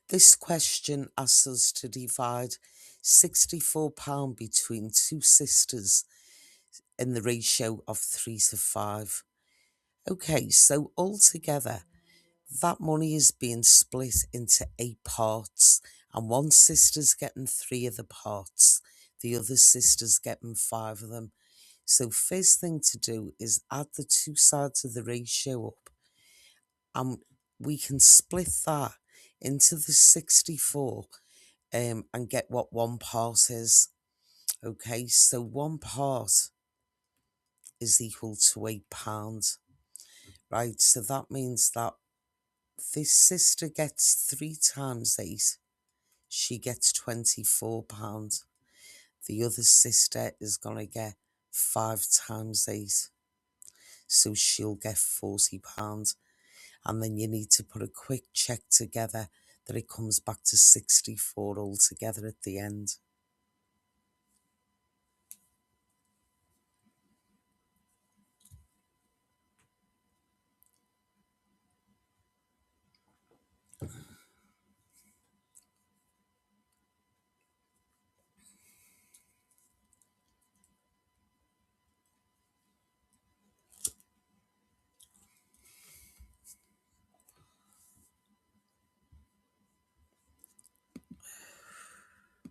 This question asks us to divide £64 between two sisters in the ratio of 3 to 5. Okay, so altogether, that money is being split into 8 parts, and one sister's getting 3 of the parts, the other sister's getting 5 of them. So first thing to do is add the two sides of the ratio up, and we can split that into the 64 and get what one part is. Okay, so one part is equal to £8, right? So that means that this sister gets 3 times 8, she gets £24. The other sister is going to get 5 times 8, so she'll get £40. And then you need to put a quick check together that it comes back to 64 altogether at the end.